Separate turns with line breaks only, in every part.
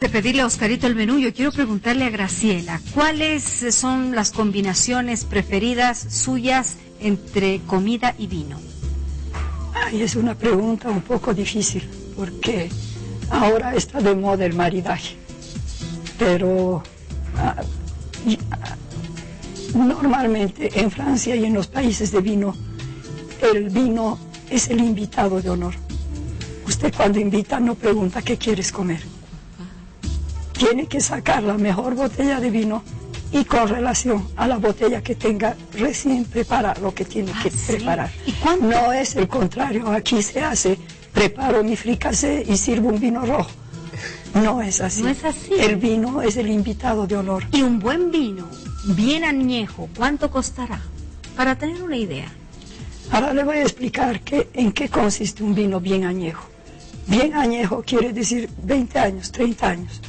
De pedirle a Oscarito el menú, yo quiero preguntarle a Graciela, ¿cuáles son las combinaciones preferidas suyas entre comida y vino?
Ay, es una pregunta un poco difícil, porque ahora está de moda el maridaje, pero normalmente en Francia y en los países de vino, el vino es el invitado de honor. Usted cuando invita no pregunta qué quieres comer. Tiene que sacar la mejor botella de vino y con relación a la botella que tenga recién preparar lo que tiene que preparar. No es el contrario, aquí se hace, preparo mi fricasé y sirvo un vino rojo. No es así.
No es así.
El vino es el invitado de honor.
Y un buen vino, bien añejo, ¿cuánto costará? Para tener una idea.
Ahora le voy a explicar en qué consiste un vino bien añejo. Bien añejo quiere decir 20 años, 30 años.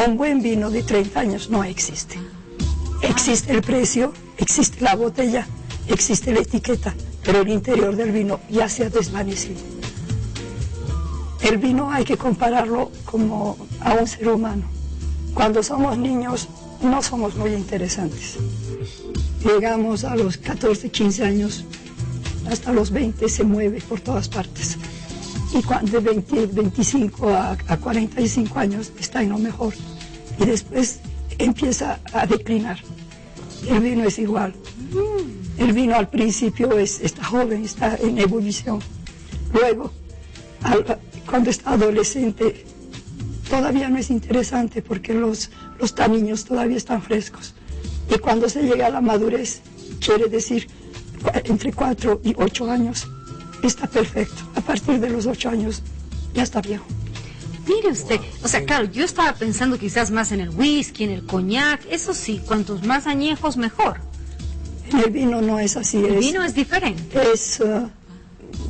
Un buen vino de 30 años no existe. Existe el precio, existe la botella, existe la etiqueta, pero el interior del vino ya se ha desvanecido. El vino hay que compararlo como a un ser humano. Cuando somos niños no somos muy interesantes. Llegamos a los 14, 15 años, hasta los 20 se mueve por todas partes. Y cuando de 25 a 45 años está en lo mejor. Y después empieza a declinar. El vino es igual. El vino al principio está joven, está en ebullición. Luego, cuando está adolescente, todavía no es interesante porque los taniños todavía están frescos. Y cuando se llega a la madurez, quiere decir entre 4 y 8 años, está perfecto. A partir de los 8 años ya está viejo.
Mire usted, o sea, claro, yo estaba pensando quizás más en el whisky, en el coñac, eso sí, cuantos más añejos mejor.
En el vino no es así.
El vino es diferente.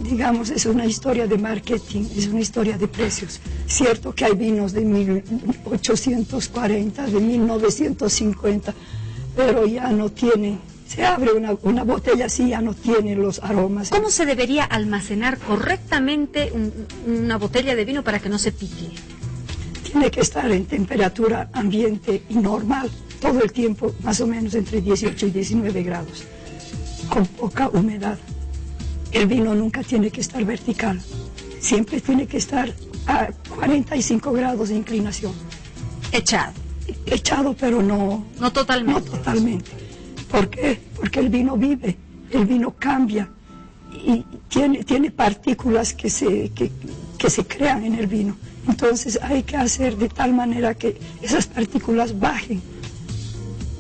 Digamos, es una historia de marketing, es una historia de precios. Cierto que hay vinos de 1840, de 1950, pero ya no tiene. Se abre una botella así, ya no tiene los aromas.
¿Cómo se debería almacenar correctamente una botella de vino para que no se pique?
Tiene que estar en temperatura ambiente y normal, todo el tiempo, más o menos entre 18 y 19 grados, con poca humedad. El vino nunca tiene que estar vertical, siempre tiene que estar a 45 grados de inclinación.
Echado.
Echado, pero no
totalmente.
No totalmente. ¿Por qué? Porque el vino vive, el vino cambia y tiene partículas que se crean en el vino. Entonces hay que hacer de tal manera que esas partículas bajen.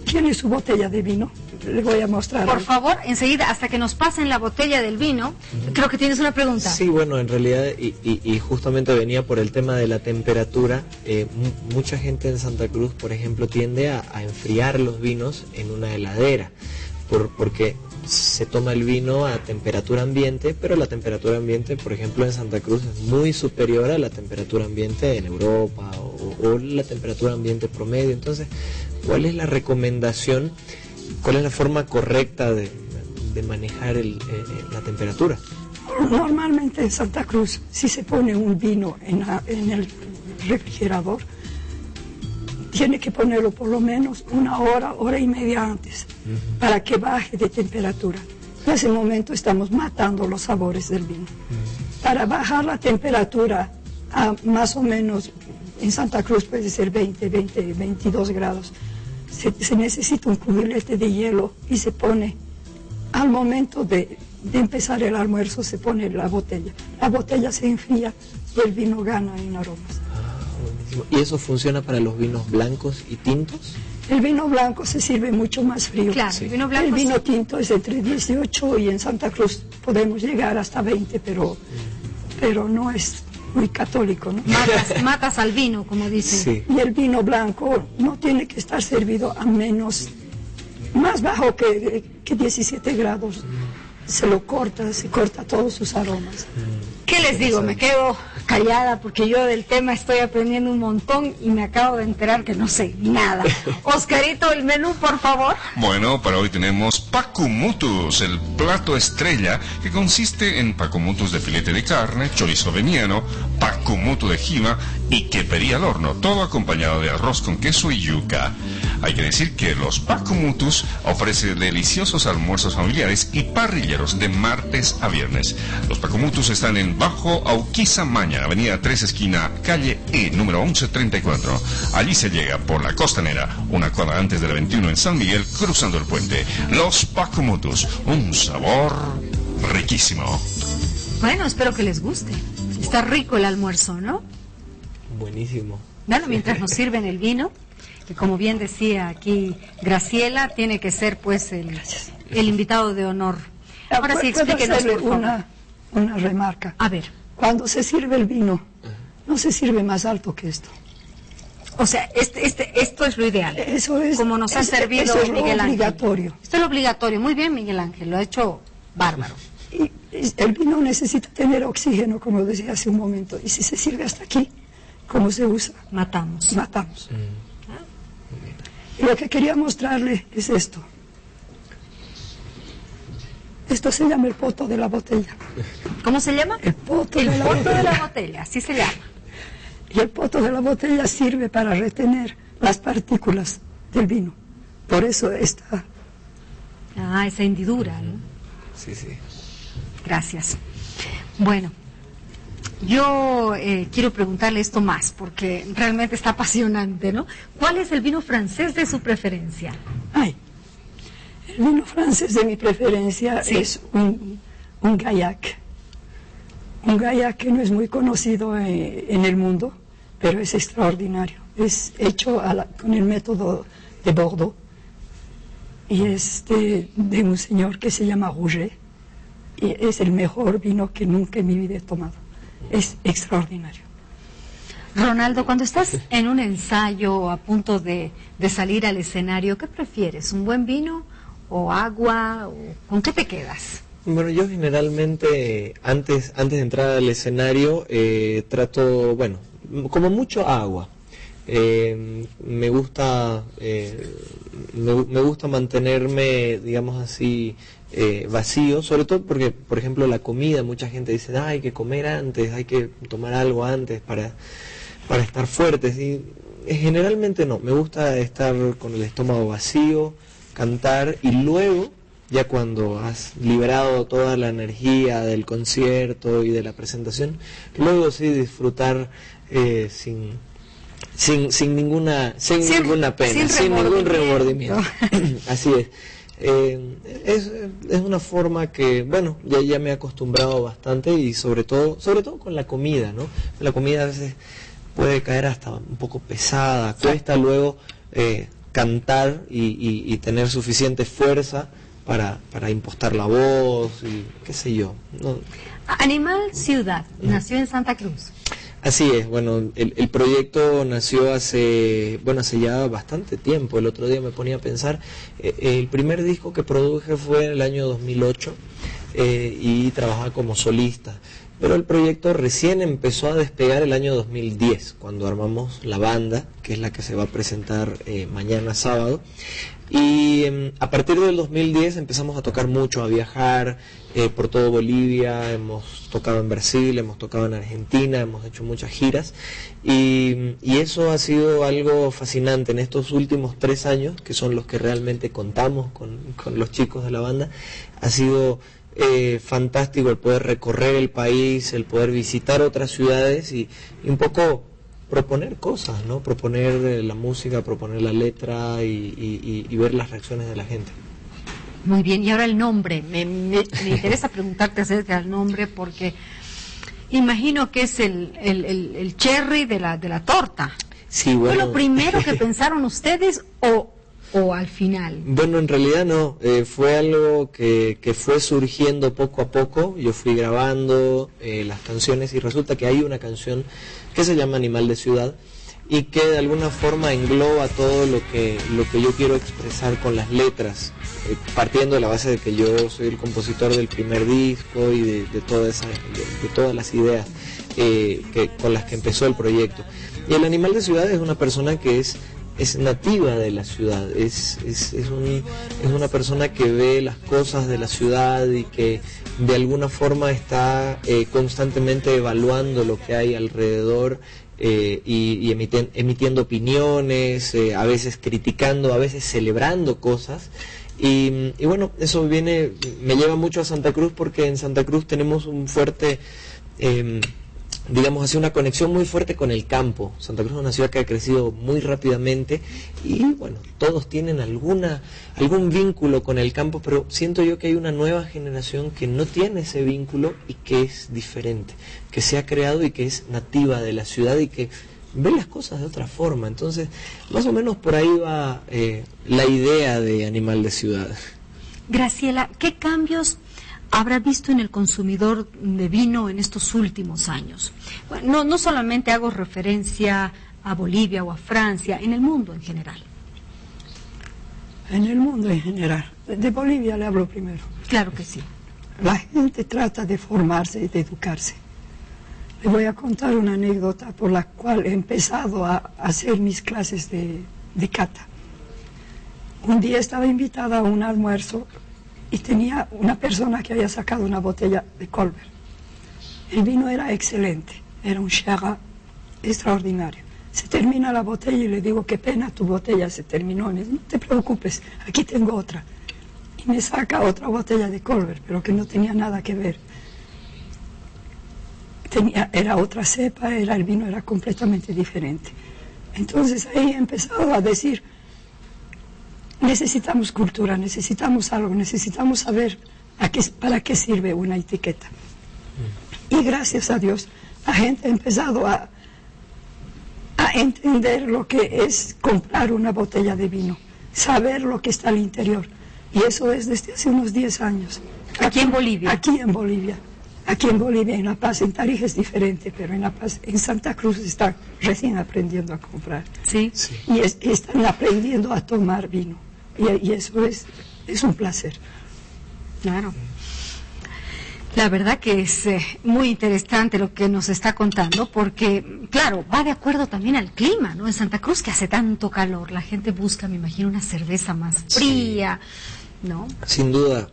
¿Tiene su botella de vino? Le voy a mostrar.
Por favor, enseguida, hasta que nos pasen la botella del vino, creo que tienes una pregunta.
Sí, bueno, en realidad, y justamente venía por el tema de la temperatura. Mucha gente en Santa Cruz, por ejemplo, tiende a enfriar los vinos en una heladera, porque se toma el vino a temperatura ambiente, pero la temperatura ambiente, por ejemplo, en Santa Cruz es muy superior a la temperatura ambiente en Europa o la temperatura ambiente promedio. Entonces, ¿cuál es la recomendación? ¿Cuál es la forma correcta de manejar la temperatura?
Normalmente en Santa Cruz, si se pone un vino en el refrigerador, tiene que ponerlo por lo menos una hora, hora y media antes, para que baje de temperatura. En ese momento estamos matando los sabores del vino. Para bajar la temperatura a más o menos, en Santa Cruz puede ser 22 grados, se necesita un cubilete de hielo y se pone, al momento de empezar el almuerzo, se pone la botella. La botella se enfría y el vino gana en aromas.
Buenísimo. ¿Y eso funciona para los vinos blancos y tintos?
El vino blanco se sirve mucho más frío.
Claro, sí. El
vino tinto es entre 18 y en Santa Cruz podemos llegar hasta 20, pero no es muy católico, ¿no?
Matas al vino, como dicen.
Sí.
Y el vino blanco no tiene que estar servido a menos, más bajo que 17 grados. Se corta todos sus aromas.
¿Qué les digo? Me quedo callada porque yo del tema estoy aprendiendo un montón y me acabo de enterar que no sé nada. Oscarito, el menú, por favor.
Bueno, para hoy tenemos pacumutus, el plato estrella que consiste en pacumutus de filete de carne, chorizo veniano, pacumutu de jima y quepería al horno, todo acompañado de arroz con queso y yuca. Hay que decir que los pacumutus ofrecen deliciosos almuerzos familiares y parrilleros de martes a viernes. Los pacumutus están en Bajo Auquizamaña, avenida 3 esquina, calle E, número 1134. Allí se llega por la Costanera, una cuadra antes de la 21 en San Miguel, cruzando el puente. Los pacumutus, un sabor riquísimo.
Bueno, espero que les guste. Está rico el almuerzo, ¿no?
Buenísimo.
Bueno, mientras nos sirven el vino, que como bien decía aquí Graciela, tiene que ser pues el invitado de honor. Ahora sí, explíquenos, por favor.
Una remarca.
A ver.
Cuando se sirve el vino, no se sirve más alto que esto.
O sea, esto es lo ideal.
Eso es.
Como nos ha servido
eso es lo
Miguel Ángel.
obligatorio.
Esto es lo obligatorio. Muy bien, Miguel Ángel, lo ha hecho bárbaro.
Y el vino necesita tener oxígeno, como decía hace un momento. Y si se sirve hasta aquí, ¿cómo se usa?
Matamos.
Matamos. Y lo que quería mostrarle es esto. Esto se llama el poto de la botella.
¿Cómo se llama?
El poto,
El
de, la
poto
botella.
de la botella, así se llama.
Y el poto de la botella sirve para retener las partículas del vino. Por eso está.
Ah, esa hendidura, ¿no?
Sí, sí.
Gracias. Bueno, yo quiero preguntarle esto más, porque realmente está apasionante, ¿no? ¿Cuál es el vino francés de su preferencia?
Ay, el vino francés de mi preferencia
Sí.
es un Gaillac. Un Gaillac que no es muy conocido en el mundo, pero es extraordinario. Es hecho con el método de Bordeaux y es de un señor que se llama Rouget y es el mejor vino que nunca en mi vida he tomado. Es extraordinario.
Ronaldo, cuando estás en un ensayo a punto de salir al escenario, ¿qué prefieres? ¿Un buen vino o agua? ¿O con qué te quedas?
Bueno, yo generalmente antes de entrar al escenario trato, bueno, como mucho agua. Me gusta mantenerme, digamos así, vacío, sobre todo porque, por ejemplo, la comida, mucha gente dice, hay que comer antes, hay que tomar algo antes para estar fuertes. Y generalmente no, me gusta estar con el estómago vacío, cantar y luego, ya cuando has liberado toda la energía del concierto y de la presentación, luego sí disfrutar sin ninguna pena, sin ningún remordimiento. Así es. Es una forma que, bueno, ya me he acostumbrado bastante y sobre todo con la comida, ¿no? La comida a veces puede caer hasta un poco pesada, cuesta luego cantar y tener suficiente fuerza para impostar la voz y qué sé yo, ¿no?
Animal Ciudad, nació en Santa Cruz.
Así es, bueno, el proyecto nació hace ya bastante tiempo. El otro día me ponía a pensar, el primer disco que produje fue en el año 2008 y trabajaba como solista. Pero el proyecto recién empezó a despegar el año 2010, cuando armamos la banda, que es la que se va a presentar mañana sábado. Y a partir del 2010 empezamos a tocar mucho, a viajar por todo Bolivia, hemos tocado en Brasil, hemos tocado en Argentina, hemos hecho muchas giras y eso ha sido algo fascinante en estos últimos 3 años, que son los que realmente contamos con los chicos de la banda. Ha sido fantástico el poder recorrer el país, el poder visitar otras ciudades y un poco proponer cosas, ¿no? Proponer la música, proponer la letra y ver las reacciones de la gente.
Muy bien, y ahora el nombre. Me interesa preguntarte acerca del nombre porque imagino que es el cherry de la torta.
Sí, bueno.
¿Fue lo primero que pensaron ustedes o al final?
Bueno, en realidad no, fue algo que fue surgiendo poco a poco. Yo fui grabando las canciones y resulta que hay una canción que se llama Animal de Ciudad y que de alguna forma engloba todo lo que yo quiero expresar con las letras, partiendo de la base de que yo soy el compositor del primer disco y de todas las ideas con las que empezó el proyecto. Y el Animal de Ciudad es una persona que es nativa de la ciudad, es una persona que ve las cosas de la ciudad y que de alguna forma está constantemente evaluando lo que hay alrededor y emitiendo opiniones, a veces criticando, a veces celebrando cosas. Y bueno, eso me lleva mucho a Santa Cruz, porque en Santa Cruz tenemos un fuerte... digamos así, una conexión muy fuerte con el campo. Santa Cruz es una ciudad que ha crecido muy rápidamente y bueno, todos tienen algún vínculo con el campo, pero siento yo que hay una nueva generación que no tiene ese vínculo y que es diferente, que se ha creado y que es nativa de la ciudad y que ve las cosas de otra forma. Entonces, más o menos por ahí va la idea de Animal de Ciudad.
Graciela, ¿qué cambios habrá visto en el consumidor de vino en estos últimos años? Bueno, no solamente hago referencia a Bolivia o a Francia, en el mundo en general.
En el mundo en general. De Bolivia le hablo primero.
Claro que sí.
La gente trata de formarse y de educarse. Le voy a contar una anécdota por la cual he empezado a hacer mis clases de cata. Un día estaba invitada a un almuerzo y tenía una persona que había sacado una botella de Colbert. El vino era excelente, era un Shiraz extraordinario. Se termina la botella y le digo, qué pena, tu botella se terminó. Me dice, no te preocupes, aquí tengo otra. Y me saca otra botella de Colbert, pero que no tenía nada que ver. Era otra cepa, el vino era completamente diferente. Entonces ahí he empezado a decir, necesitamos cultura, necesitamos algo, necesitamos saber para qué sirve una etiqueta. Y gracias a Dios, la gente ha empezado a entender lo que es comprar una botella de vino, saber lo que está al interior. Y eso es desde hace unos 10 años.
¿Aquí en Bolivia?
Aquí en Bolivia. Aquí en Bolivia, en La Paz, en Tarija es diferente, pero en La Paz, en Santa Cruz están recién aprendiendo a comprar.
Sí.
Y están aprendiendo a tomar vino. Y eso es un placer.
Claro. La verdad que es muy interesante lo que nos está contando, porque, claro, va de acuerdo también al clima, ¿no? En Santa Cruz, que hace tanto calor, la gente busca, me imagino, una cerveza más fría, ¿no?
Sin duda,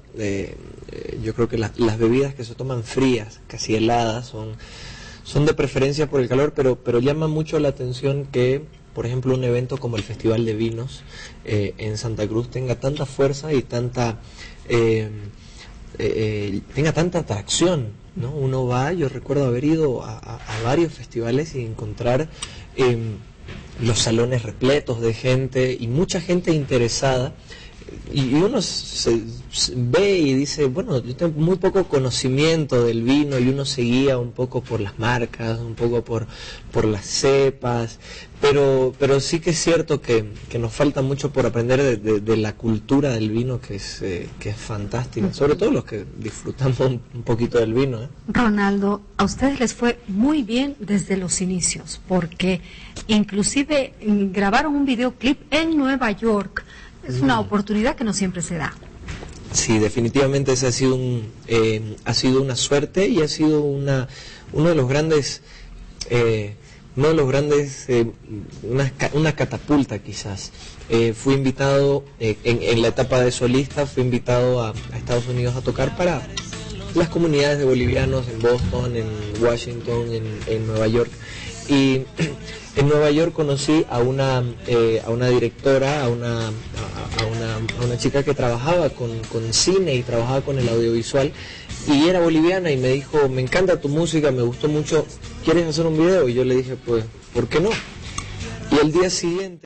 yo creo que las bebidas que se toman frías, casi heladas, son de preferencia por el calor, pero llama mucho la atención que, por ejemplo, un evento como el Festival de Vinos en Santa Cruz tenga tanta fuerza y tenga tanta atracción, ¿no? Uno va, yo recuerdo haber ido a varios festivales y encontrar los salones repletos de gente y mucha gente interesada. Y uno se ve y dice, bueno, yo tengo muy poco conocimiento del vino, y uno se guía un poco por las marcas, un poco por las cepas, pero sí que es cierto que nos falta mucho por aprender de la cultura del vino, que es fantástica, sobre todo los que disfrutamos un poquito del vino, ¿eh?
Ronaldo, a ustedes les fue muy bien desde los inicios, porque inclusive grabaron un videoclip en Nueva York. Es una oportunidad que no siempre se da.
Sí, definitivamente ese ha sido una suerte y ha sido una catapulta quizás. Fui invitado en la etapa de solista, fui invitado a Estados Unidos a tocar para las comunidades de bolivianos en Boston, en Washington, en Nueva York. Y en Nueva York conocí a una directora, a una chica que trabajaba con cine y trabajaba con el audiovisual, y era boliviana, y me dijo, me encanta tu música, me gustó mucho, ¿quieres hacer un video? Y yo le dije, pues, ¿por qué no? Y el día siguiente